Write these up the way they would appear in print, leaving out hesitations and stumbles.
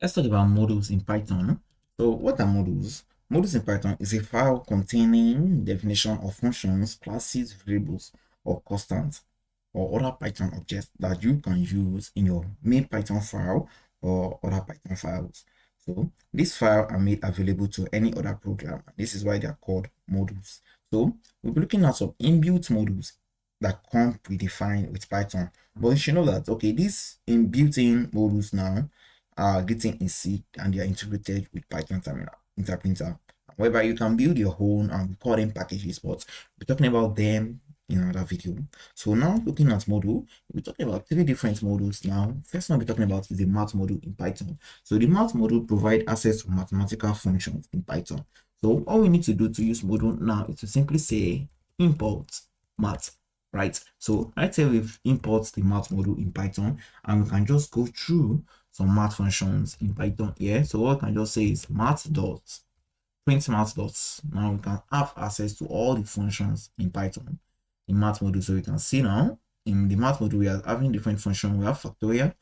Let's talk about modules in Python. So what are modules? Modules in Python is a file containing definition of functions, classes, variables, or constants, or other Python objects that you can use in your main Python file or other Python files. So this file are made available to any other program. This is why they are called modules. So we'll be looking at some inbuilt modules that come predefined with Python. But you should know that, okay, these inbuilt-in modules now are written in C and they are integrated with Python terminal interpreter, whereby you can build your own and we call them packages, but we're talking about them in another video. So now looking at module, we're talking about three different modules now. First one we're talking about is the math module in Python. So the math module provide access to mathematical functions in Python. So all we need to do to use module now is to simply say import math, right? So let's say we've imported the math module in Python and we can just go through some math functions in Python here. So what I can just say is math dots, print math dots. Now we can have access to all the functions in Python in math module. So we can see now in the math module we are having different functions. We have factorial,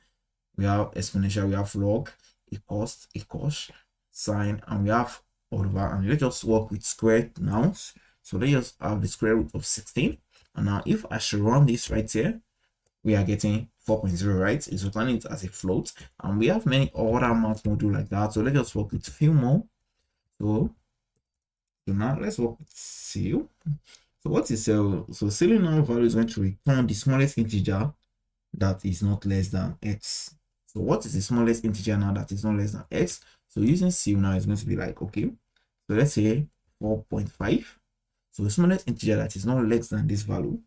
we have exponential, we have log, a cost, sine, and we have over. And let's just work with squared now. So let's just have the square root of 16. And now if I should run this right here, we are getting 4.0, right? It's returning it as a float, and we have many other math module like that. So let's just work with a few more. So now let's work with ceil. So what is ceil? So ceil now value is going to return the smallest integer that is not less than x. So what is the smallest integer now that is not less than x? So using ceil now is going to be like, okay, so let's say 4.5. So the smallest integer that is not less than this value,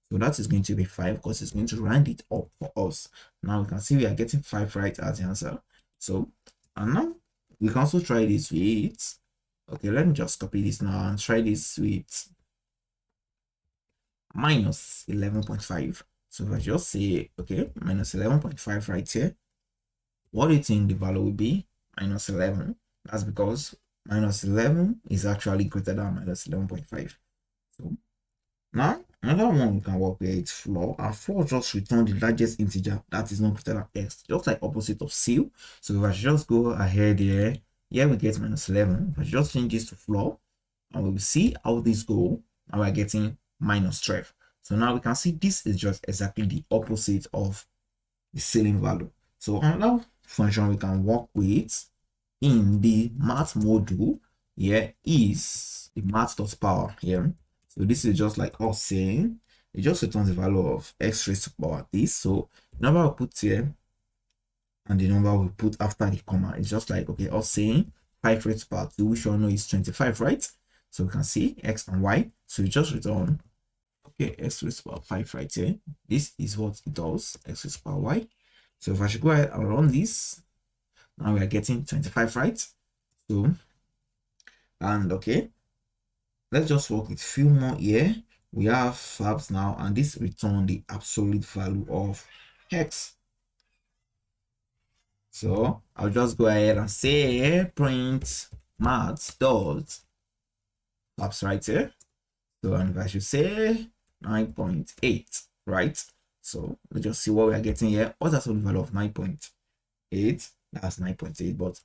so that is going to be 5 because it's going to round it up for us. Now we can see we are getting 5 right as the answer. So, and now we can also try this with, okay, let me just copy this now and try this with minus 11.5. So if I just say, okay, minus 11.5 right here, what do you think the value will be? Minus 11. That's because minus 11 is actually greater than minus 11.5. So now another one we can work with is floor, and floor just return the largest integer that is not greater than x, just like opposite of ceil. So if I just go ahead here we get minus 11. If I just change this to floor, and we will see how this go, and we're getting minus 12. So now we can see this is just exactly the opposite of the ceiling value. So another function we can work with in the math module here is the math.power here. So this is just like us saying it just returns the value of x raised to power this. So the number we put here and the number we put after the comma is just like, okay, us saying 5 raised to power 2, which we all know is 25, right? So we can see x and y. So you just return, okay, x raised to power 5 right here. This is what it does, x raised to power y. So if I should go ahead and run this, now we are getting 25, right? So, and okay, let's just work with few more here. We have fabs now, and this return the absolute value of x. So I'll just go ahead and say print math dot fabs right here. So and if I should say 9.8, right? So let's just see what we are getting here. What's the absolute value of 9.8? That's 9.8. But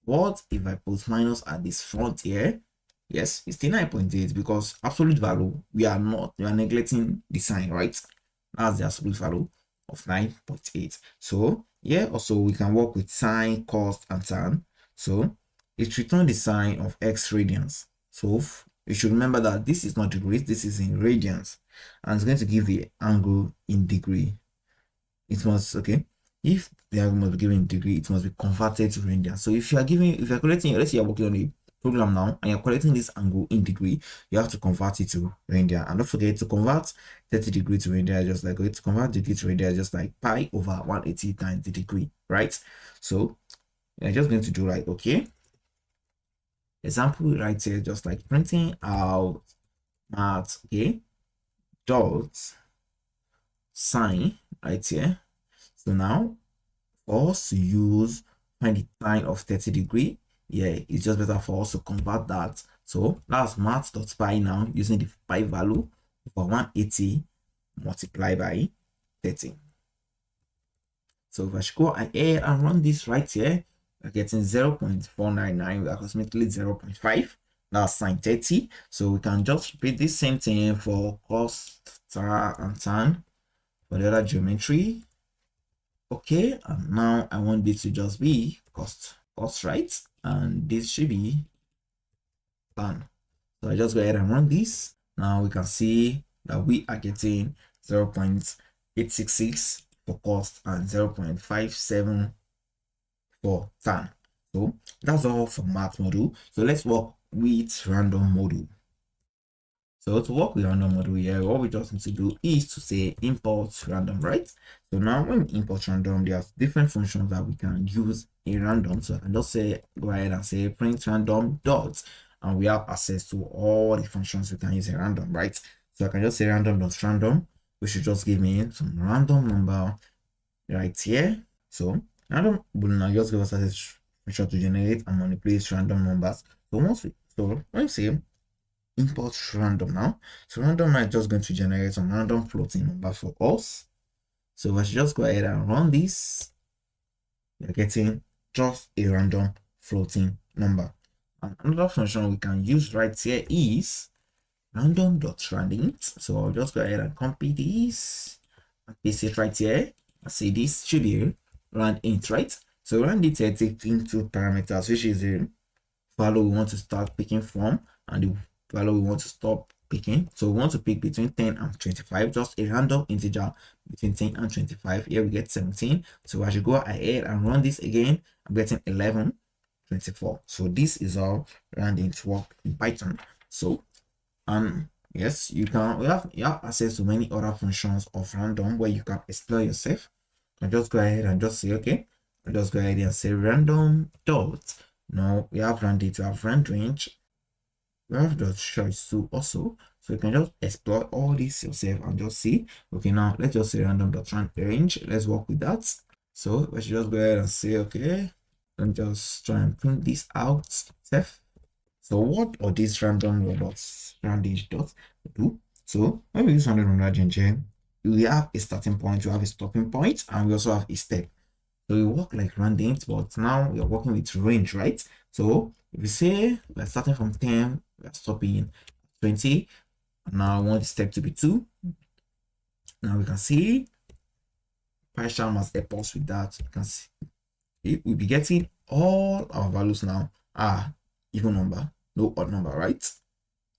what if I put minus at this front here? Yes, it's still 9.8 because absolute value, we are neglecting the sign, right? That's the absolute value of 9.8. So yeah, also we can work with sine, cos, and tan. So it returns the sign of x radians. So you should remember that this is not degrees, this is in radians, and it's going to give the angle in degree. It must, okay, if the angle must be given in degree, it must be converted to radians. So if you're calculating, let's say you're working on a program now and you're calculating this angle in degree, you have to convert it to radian. And don't forget to convert 30 degree to radian, just like to convert degree to radian, just like pi over 180 times the degree, right? So you're just going to do like, okay, example right here, just like printing out math, okay, dot sine right here. So now for us to use find the sine of 30 degree, yeah, it's just better for us to convert that. So that's math.pi now using the pi value for 180 multiplied by 30. So if I should go ahead and run this right here, we're getting 0.499, approximately 0.5. That's sine 30. So we can just repeat this same thing for cos, and tan for the other geometry. Okay, and now I want this to just be cos, right? And this should be tan. So I just go ahead and run this. Now we can see that we are getting 0.866 for cost and 0.57 for tan. So that's all for math module. So let's work with random module. So to work with random module here, what we just need to do is to say import random, right? So now when we import random, there's different functions that we can use in random. So I can just say, go ahead and say print random dot, and we have access to all the functions we can use in random, right? So I can just say random dot random, which should just give me some random number right here. So random will now just give us access function to generate and manipulate random numbers. So when we say import random now, so random now is just going to generate some random floating number for us. So I should just go ahead and run this. We're getting just a random floating number. And another function we can use right here is random.randint. So I'll just go ahead and copy this and paste it right here. I say this should be randint, right? So randint here takes into parameters, which is the value we want to start picking from and the value we want to stop picking. So we want to pick between 10 and 25, just a random integer between 10 and 25. Here we get 17. So I should go ahead and run this again. I'm getting 11, 24. So this is how randint work in Python. So yes, you have access to many other functions of random where you can explore yourself. You can just go ahead and just say, okay, I'll just go ahead and say random dot. Now we have randint, we have rand range, we have dot choice too also. So you can just explore all this yourself and just see. Okay, now let's just say random dot rand range. Let's work with that. So let's just go ahead and say, okay, and just try and print this out self. So what are these random dots, range dots do? So when we use random range here, we have a starting point, we have a stopping point, and we also have a step. So we work like randint, but now we are working with range, right? So if we say we're starting from 10, we're stopping 20, and now I want the step to be 2. Now we can see PyCharm has helped us with that. You can see we'll be getting all our values now are even number, no odd number, right?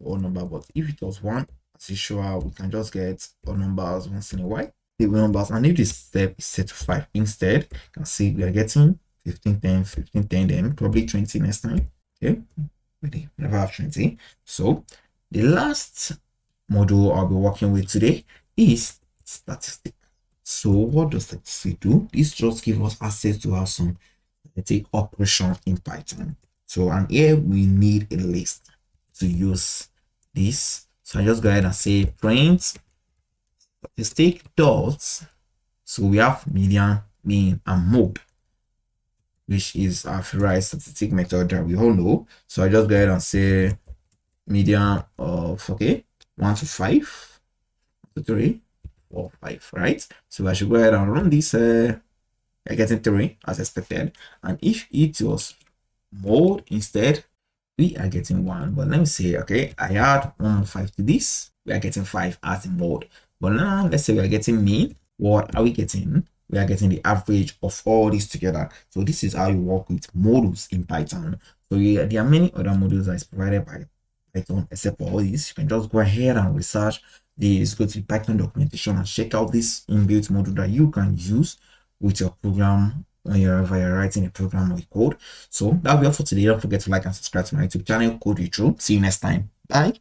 Odd number, but if it was 1, as usual, we can just get odd numbers once in a while. Even numbers, and if this step is set to 5 instead, you can see we are getting 15, 10, 15, 10, then probably 20 next time. Okay, we never have 20. So the last module I'll be working with today is statistics. So what does statistics do? This just gives us access to have some operation in Python. So and here we need a list to use this. So I just go ahead and say print statistic dots. So we have median, mean, and mode, which is our favorite statistic method that we all know. So I just go ahead and say median of 1 to 5, 1 to 3, 4, 5, right? So I should go ahead and run this. I getting 3 as expected, and if it was mode instead, we are getting 1. But let me say, okay, I add 1 5 to this, we are getting 5 as mode. But now let's say we are getting mean. What are we getting? We are getting the average of all these together. So this is how you work with modules in Python. So there are many other modules that is provided by Python except for all these. You can just go ahead and research this, go to the Python documentation and check out this inbuilt module that you can use with your program whenever you're writing a program or a code. So that'll be all for today. Don't forget to like and subscribe to my YouTube channel, Code With Tro. See you next time. Bye.